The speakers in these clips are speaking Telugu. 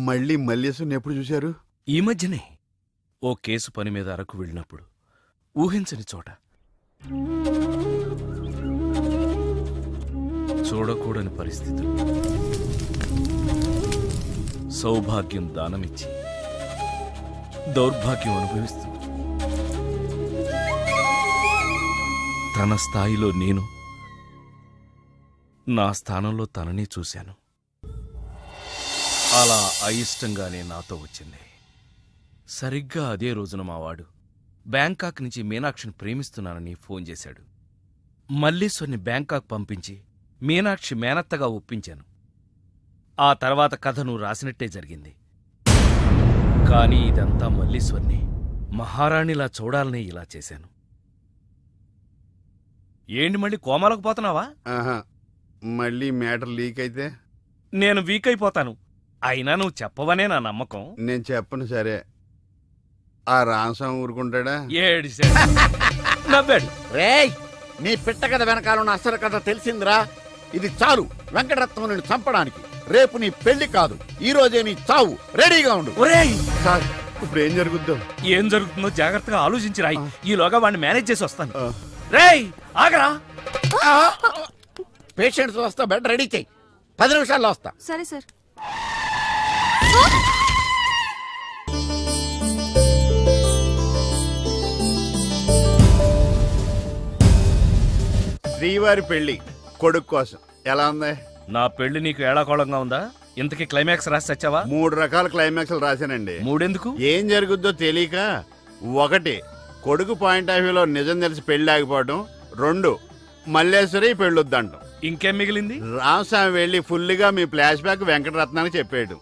మళ్ళీ మల్లేశ్వరిని ఎప్పుడు చూశారు? ఈ మధ్యనే ఓ కేసు పని మీద అరకు వెళ్ళినప్పుడు. ఊహించని చోట, చూడకూడని పరిస్థితులు, సౌభాగ్యం దానమిచ్చి దౌర్భాగ్యం అనుభవిస్తూ తన స్థాయిలో నేను, నా స్థానంలో తనని చూశాను. అలా అయిష్టంగానే నాతో వచ్చింది. సరిగ్గా అదే రోజున మావాడు బ్యాంకాక్ నుంచి మీనాక్షిని ప్రేమిస్తున్నానని ఫోన్ చేశాడు. మల్లీశ్వర్ని బ్యాంకాక్ పంపించి మీనాక్షి మేనత్తగా ఒప్పించాను. ఆ తర్వాత కథ నువ్వు రాసినట్టే జరిగింది. కాని ఇదంతా మల్లీశ్వర్ని మహారాణిలా చూడాలని ఇలా చేశాను. ఏంటి మళ్ళీ కోమాలకు పోతున్నావా? మళ్ళీ మ్యాటర్ లీక్ అయితే నేను వీక్ అయిపోతాను. అయినా నువ్వు చెప్పవనే నా నమ్మకం. నేను చెప్పను. సరే, ఆ రామస్వామి ఊరుకుంటాడా? నవ్వాడు. రేయ్, నీ పిట్ట కథ వెనకాలన్న అసలు కథ తెలిసిందిరా. ఇది చాలు వెంకటరత్నం నిన్ను చంపడానికి. రేపు నీ పెళ్లి కాదు, ఈ రోజే నీ చావు. రెడీగా ఉండు. సార్, ఇప్పుడు ఏం జరుగుద్దో? ఏం జరుగుతుందో జాగ్రత్తగా ఆలోచించి రాయి. ఈలోగా వాడిని మేనేజ్ చేసి వస్తాను. రేయ్ ఆగరా. పేషెంట్స్ వస్తా, బెడ్ రెడీ చెయ్యి. 10 నిమిషాల్లో వస్తా. సరే సార్. శ్రీవారి పెళ్లి కొడుకు కోసం ఎలా ఉంది? నా పెళ్లి నీకు ఏడాకోళంగా ఉందా? ఇంతకీ క్లైమాక్స్ రాసి వచ్చావా? 3 రకాల క్లైమాక్స్లు రాశానండి. 3 ఎందుకు? ఏం జరుగుద్దో తెలియక. 1, కొడుకు పాయింట్ ఆఫ్ వ్యూలో నిజం తెలిసి పెళ్లి ఆగిపోవడం. 2, మల్లేశ్వరి పెళ్ళొద్దంటాం. ఇంకేం మిగిలింది? రామస్వామి వెళ్ళి ఫుల్గా మీ ఫ్లాష్ బ్యాక్ వెంకటరత్నానికి చెప్పాడు.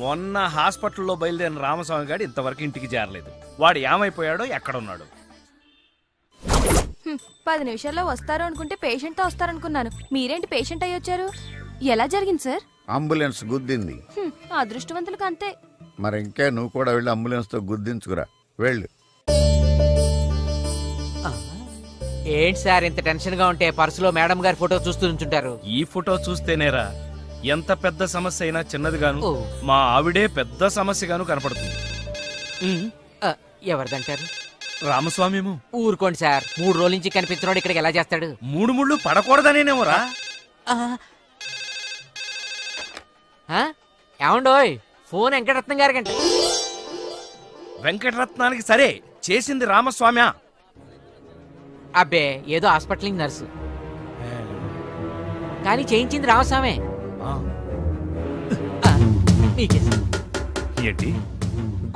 మొన్న హాస్పిటల్లో బయలుదేరిన రామస్వామి గారు ఇంతవరకు ఇంటికి చేరలేదు. వాడు ఏమైపోయాడో, ఎక్కడున్నాడు? 10 నిమిషాల్లో వస్తారు అనుకుంటే పేషెంట్తో వస్తారనుకున్నాను. మీరేంటి పేషెంట్ అయ్యి వచ్చారు? ఎలా జరిగింది సార్? అంబులెన్స్ గుద్దింది. అదృష్టవంతులకు అంతే. మరి ఇంకే నువ్వు కూడా వెళ్ళి అంబులెన్స్ తో గుద్దించుకురా. వెళ్ళు. ఏంటి సార్ ఇంత టెన్షన్ గా ఉంటే పర్సులో మేడం గారి ఫోటో చూస్తూ ఉంచుంటారు? ఈ ఫోటో చూస్తేనేరా ఎంత పెద్ద సమస్య అయినా చిన్నదిగాను, మా ఆవిడే పెద్ద సమస్యగాను కనపడుతుంది. ఎవరిదంటారు? రామస్వామిము. ఊరుకోండి సార్, 3 రోజుల నుంచి కనిపించినోడు ఇక్కడికి ఎలా చేస్తాడు? 3 ముళ్ళు పడకూడదనేనేమోరా. ఏమండోయ్, ఫోన్ వెంకటరత్నం గారికంట. వెంకటరత్నానికి సరే, చేసింది రామస్వామి. అబ్బే, ఏదో హాస్పిటల్ నర్సు, కానీ చేయించింది రామస్వామి. ఏంటి,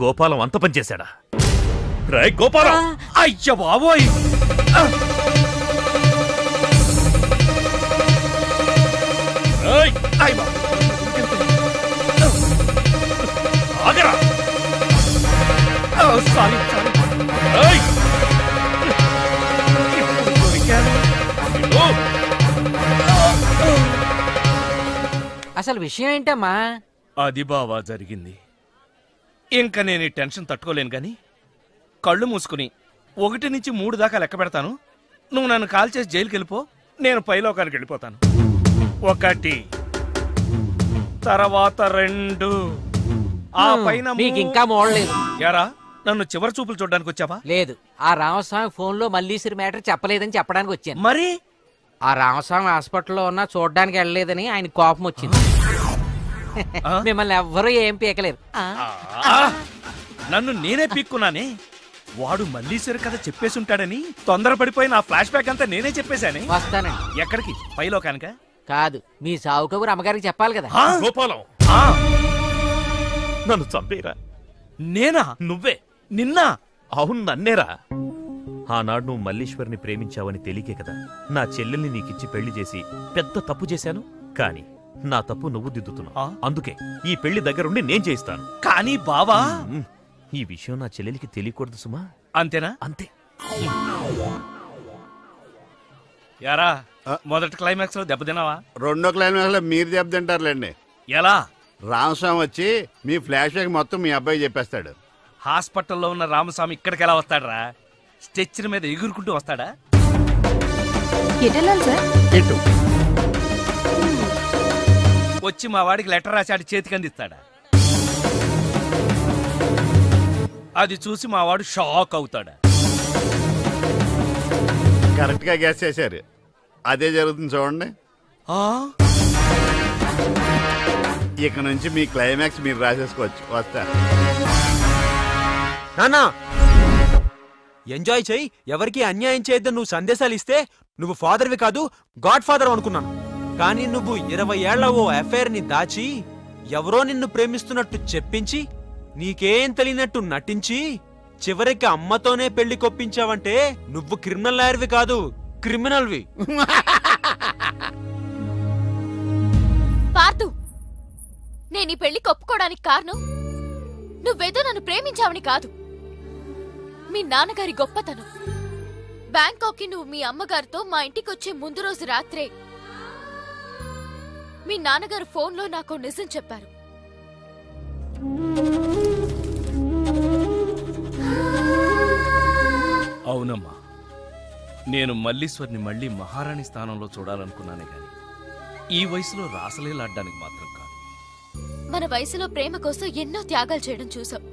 గోపాలం అంత పనిచేశాడా? రాయ్ గోపాలం! అయ్య బాబోయ్! ఆగరా! సారీ. అసలు విషయం ఏంటమ్మా? అది బావా జరిగింది. ఇంకా నేను ఈ టెన్షన్ తట్టుకోలేను గాని కళ్ళు మూసుకుని 1 నుంచి 3 దాకా లెక్క పెడతాను. నువ్వు నన్ను కాల్ చేసి జైలుకి వెళ్ళిపో, నేను పైలోకానికి వెళ్ళిపోతాను. 1, తర్వాత 2, ఆ పైన ఇంకా మోడలేదు. యారా, నన్ను చివరి చూపులు చూడడానికి వచ్చావా? లేదు, ఆ రామస్వామి ఫోన్ లో మల్లీశ్వరి మ్యాటర్ చెప్పలేదని చెప్పడానికి వచ్చాను. మరి ఆ రామస్వామి హాస్పిటల్లో ఉన్నా చూడడానికి వెళ్ళలేదని ఆయన కోపం వచ్చింది. మిమ్మల్ని ఎవ్వరూ ఏం పీకలేరు. నన్ను నేనే పీక్కున్నానే. వాడు మల్లీశ్వరి కథ చెప్పేసి ఉంటాడని తొందరపడిపోయి నా ఫ్లాష్ బ్యాక్ అంతా నేనే చెప్పేశానే. వస్తానండి. ఎక్కడికి? పైలోకానిక? కాదు, మీ సావు కబురు అమ్మగారికి చెప్పాలి కదా. గోపాలం, నన్ను చంపేరా. నేనా? నువ్వే. నిన్నా? అవును, నన్నేరా. ఆనాడు నువ్వు మల్లీశ్వరిని ప్రేమించావని తెలియకే కదా నా చెల్లెల్ని నీకిచ్చి పెళ్లి చేసి పెద్ద తప్పు చేశాను. కాని నా తప్పు నువ్వు దిద్దుతున్నావు. అందుకే ఈ పెళ్లి దగ్గరుండి నేను చేయిస్తాను. కానీ బావా, ఈ విషయం నా చెల్లెలికి తెలియకూడదు సుమా. అంతేనా? అంతే. యారా, మొదటి క్లైమాక్స్ లో దెబ్బతిన్నావా? 2వ క్లైమాక్స్ లో మీరు దెబ్బతింటారులేండి. ఎలా? రామస్వామి వచ్చి మీ ఫ్లాష్ బ్యాక్ మొత్తం మీ అబ్బాయి చెప్పేస్తాడు. హాస్పిటల్లో ఉన్న రామస్వామి ఇక్కడికి ఎలా వస్తాడరా? స్ట్రెచ్చర్ మీద ఎగురుకుంటూ వస్తాడా? ఎటెళ్ళాలి సార్? ఇటు. వచ్చి మా వాడికి లెటర్ రాశాడు చేతికి అందిస్తాడా? అది చూసి మా వాడు షాక్ అవుతాడా? కరెక్ట్ గా గ్యాస్ చేశారు. అదే జరుగుతుంది చూడండి. ఇక నుంచి మీ క్లైమాక్స్ మీరు రాసేసుకోవచ్చు. వస్తా. నానా ఎంజాయ్ చెయ్యి, ఎవరికి అన్యాయం చేయొద్దని నువ్వు సందేశాలు ఇస్తే నువ్వు ఫాదర్వి కాదు గాడ్ ఫాదర్ అనుకున్నాను. కానీ నువ్వు 20 ఏళ్ల ఓ అఫైర్ ని దాచి ఎవరో నిన్ను ప్రేమిస్తున్నట్టు చెప్పించి నీకేం తెలియనట్టు నటించి చివరికి అమ్మతోనే పెళ్లి కొప్పించావంటే నువ్వు క్రిమినల్ లాయర్వి కాదు, క్రిమినల్వి. పార్థు, నేను ఈ పెళ్లి ఒప్పుకోవడానికి కారణం నువ్వేదో నన్ను ప్రేమించావని కాదు, మీ నాన్నగారి గొప్పతనం. బ్యాంకాక్ కి నువ్వు మీ అమ్మగారితో మా ఇంటికి వచ్చే ముందు రోజు రాత్రే మీ నాన్నగారు ఫోన్లో నాకు నిజం చెప్పారు. అవునమ్మా, నేను మల్లీశ్వర్ని మళ్ళీ మహారాణి స్థానంలో చూడాలనుకున్నానే గాని ఈ వయసులో రాసలీలాడ్డానికి మాత్రం కాదు. మన వయసులో ప్రేమ కోసం ఎన్నో త్యాగాలు చేయడం చూసాం.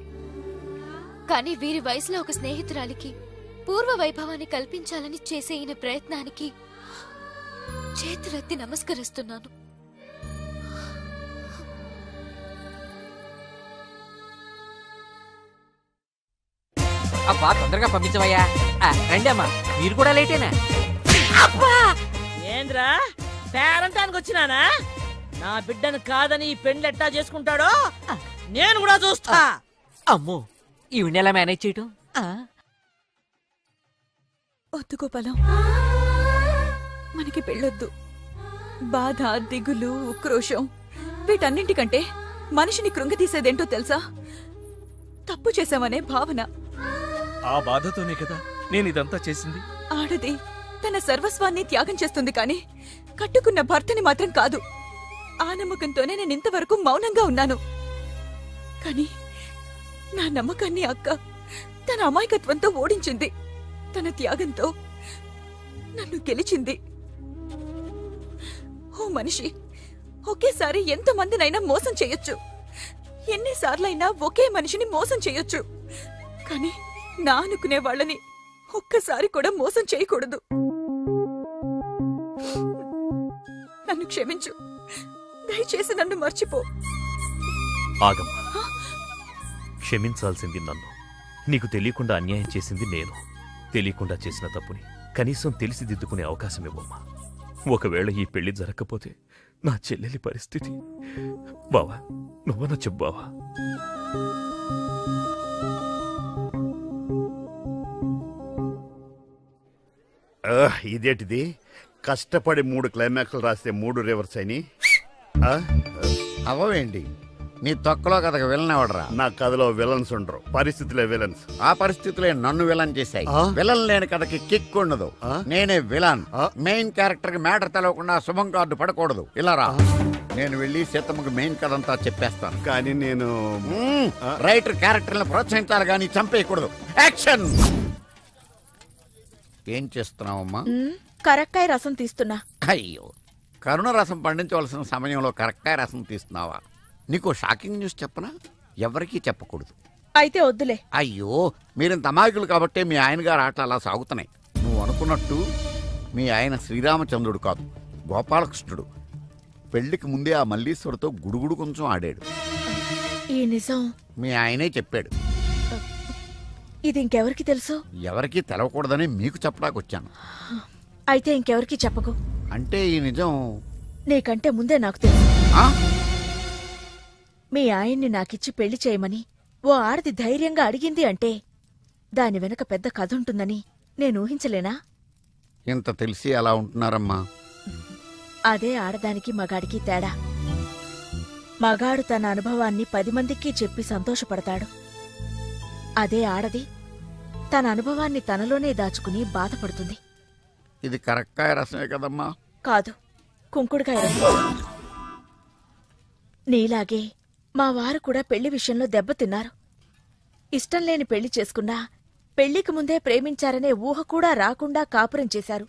కానీ వీరి వయసులో ఒక స్నేహితురాలికి పూర్వ వైభవాన్ని కల్పించాలని చేసే ఈయన ప్రయత్నానికి చేతులెత్తి నమస్కరిస్తున్నాను. అబ్బా తొందరగా పంపించవయ్యా. రండి అమ్మా, మీరు కూడా లేటేనా? ఏంద్రా పేరంటానికి వచ్చినానా? నా బిడ్డను కాదని ఈ పెండ్లెట్టా చేసుకుంటాడో నేను కూడా చూస్తా. అమ్మో, ఈవిడ ఎలా మేనేజ్ చేయటం? వద్దు గోపాలం, మనకి పెళ్ళొద్దు. బాధ, దిగులు, ఉక్రోషం వీటన్నింటికంటే మనిషిని కృంగతీసేదేంటో తెలుసా? తప్పు చేశామనే భావన. ఆ బాధతోనే కదా నేను ఇదంతా చేసింది. ఆడది తన సర్వస్వాన్ని త్యాగం చేస్తుంది కానీ కట్టుకున్న భర్తని మాత్రం కాదు. ఆ నమ్మకంతోనే నేను ఇంతవరకు మౌనంగా ఉన్నాను. కానీ నా నమ్మకాన్ని అక్క తన అమాయకత్వంతో ఓడించింది. తన త్యాగంతో నన్ను గెలిచింది. ఓ మనిషి ఒకేసారి ఎంతమందినైనా మోసం చేయొచ్చు, ఎన్నిసార్లైనా ఒకే మనిషిని మోసం చేయొచ్చు. కానీ నా అనుకునే వాళ్ళని ఒక్కసారి కూడా మోసం చేయకూడదు. నన్ను క్షమించు, దయచేసి నన్ను మర్చిపో. ఆగమ్మా, క్షమించాల్సింది నన్ను. నీకు తెలియకుండా అన్యాయం చేసింది నేను. తెలియకుండా చేసిన తప్పుని కనీసం తెలిసి దిద్దుకునే అవకాశం ఇవ్వమ్మా. ఒకవేళ ఈ పెళ్లి జరగకపోతే నా చెల్లెలి పరిస్థితి. బావా, నువ్వన్నా చెప్పు బావా. ఇదేంటిది? కష్టపడి 3 క్లైమాక్స్లు రాస్తే 3 రివర్స్ అని. అవవేంటి? నీ తొక్కలో కథకు విలన్ ఎవడరా? నా కథలో విలన్స్ ఉండరు, పరిస్థితులే విలన్స్. ఆ పరిస్థితులే నన్ను విలన్ చేశాయి. విలన్ లేని కథకి కిక్ ఉండదు. నేనే విలన్. మెయిన్ క్యారెక్టర్ కి మ్యాటర్ తెలవకుండా శుభం కార్డు పడకూడదు. ఇలా రా, నేను వెళ్ళి సీతమ్మకి మెయిన్ కథ అంతా చెప్పేస్తాను. కానీ నేను రైటర్ క్యారెక్టర్ని ప్రోత్సహించాలి కానీ చంపేయకూడదు. యాక్షన్! ఏం చేస్తున్నావమ్మా? కరక్కాయ రసం తీస్తున్నా. అయ్యో, కరుణ రసం పండించవలసిన సమయంలో కరక్కాయ రసం తీస్తున్నావా? నీకు షాకింగ్ న్యూస్ చెప్పనా? ఎవరికీ చెప్పకూడదు. అయితే వద్దులే. అయ్యో, మీరింత అమాయకులు కాబట్టే మీ ఆయన గారు ఆటలు అలా సాగుతున్నాయి. నువ్వు అనుకున్నట్టు మీ ఆయన శ్రీరామచంద్రుడు కాదు, గోపాలకృష్ణుడు. పెళ్లికి ముందే ఆ మల్లీశ్వరుతో గుడుగుడు కొంచెం ఆడాడు. ఈ నిజం మీ ఆయనే చెప్పాడు. ఇది ఇంకెవరికి తెలుసు? ఎవరికీ తెలవకూడదని మీకు చెప్పడానికి వచ్చాను. అయితే ఇంకెవరికి చెప్పకు. అంటే ఈ నిజం నీకంటే ముందే నాకు తెలుసు. ఆ? మీ ఆయన్ని నాకిచ్చి పెళ్లి చేయమని ఓ ఆడది ధైర్యంగా అడిగింది అంటే దాని వెనక పెద్ద కథ ఉంటుందని నేను ఊహించలేనా? ఇంత తెలిసి అలా ఉంటున్నారమ్మా. అదే ఆడదానికి మగాడికి తేడా. మగాడు తన అనుభవాన్ని 10 మందికి చెప్పి సంతోషపడతాడు. అదే ఆడది తన అనుభవాన్ని తనలోనే దాచుకుని బాధపడుతుంది. ఇది కరక్కాయ రసమే కదమ్మా? కాదు, కుంకుడుకాయ రసం. నీలాగే మా వారు కూడా పెళ్లి విషయంలో దెబ్బతిన్నారు. ఇష్టం లేని పెళ్లి చేసుకున్నా పెళ్లికి ముందే ప్రేమించారనే ఊహ కూడా రాకుండా కాపురం చేశారు.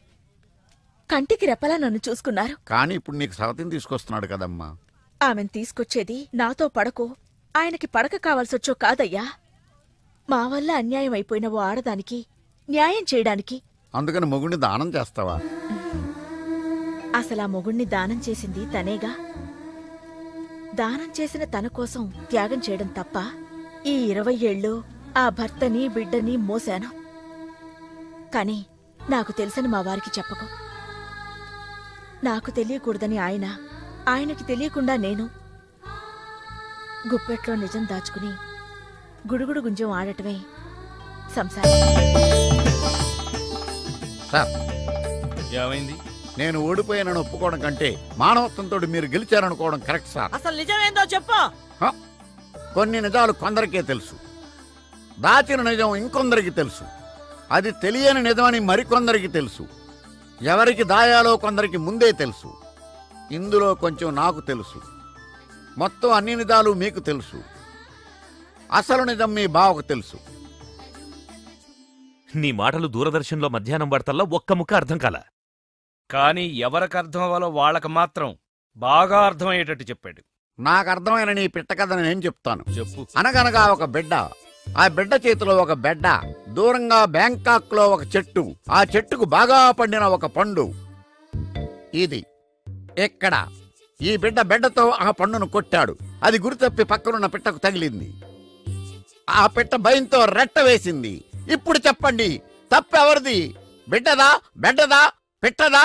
కంటికి రెప్పలా నన్ను చూసుకున్నారు. కానీ ఇప్పుడు నీకు సవతిని తీసుకొస్తున్నాడు కదమ్మా. ఆమెను తీసుకొచ్చేది నాతో పడకో ఆయనకి పడక కావాల్సొచ్చో కాదయ్యా, మా వల్ల అన్యాయం అయిపోయిన ఓ ఆడదానికి న్యాయం చేయడానికి. అందుకని మొగుడిని దానం చేస్తావా? అసలా మొగుణ్ణి దానం చేసింది తనేగా. దానం చేసిన తన కోసం త్యాగం చేయడం తప్ప ఈ 20 ఏళ్ళు ఆ భర్తని బిడ్డని మోశాను. కాని నాకు తెలుసని మా వారికి చెప్పకు. నాకు తెలియకూడదని ఆయన, ఆయనకి తెలియకుండా నేను గుప్పెట్లో నిజం దాచుకుని గుడుగుడు గుంజం ఆడటమే సంసారం. సార్, ఏమైంది? నేను ఓడిపోయానని ఒప్పుకోవడం కంటే మానవత్వంతో మీరు గెలిచారనుకోవడం కరెక్ట్ సార్. అసలు నిజమేందో చెప్పు. కొన్ని నిజాలు కొందరికే తెలుసు, దాచిన నిజం ఇంకొందరికి తెలుసు. అది తెలియని నిజమని మరికొందరికి తెలుసు. ఎవరికి దాయాలో కొందరికి ముందే తెలుసు. ఇందులో కొంచెం నాకు తెలుసు. మొత్తం అన్ని నిజాలు మీకు తెలుసు. అసలు నిజం మీ బావకు తెలుసు. నీ మాటలు దూరదర్శన్లో మధ్యాహ్నం వార్తల్లో ఒక్క ముక్క అర్థం కాల. కానీ ఎవరికి అర్థం అవ్వాలో వాళ్ళకి మాత్రం బాగా అర్థమయ్యేటట్టు చెప్పాడు. నాకు అర్థమైన నీ పిట్ట కథ నేను చెప్తాను. చెప్పు. అనగనగా ఒక బిడ్డ, ఆ బిడ్డ చేతిలో ఒక బెడ్డ, దూరంగా బ్యాంకాక్ లో ఒక చెట్టు, ఆ చెట్టుకు బాగా పండిన ఒక పండు. ఇది ఎక్కడ? ఈ బిడ్డతో ఆ పండును కొట్టాడు. అది గురితప్పి పక్కనున్న పిట్టకు తగిలింది. ఆ పిట్ట భయంతో రెట్ట వేసింది. ఇప్పుడు చెప్పండి, తప్పెవరిది? బిడ్డదా, బెడ్డదా, పిట్టదా?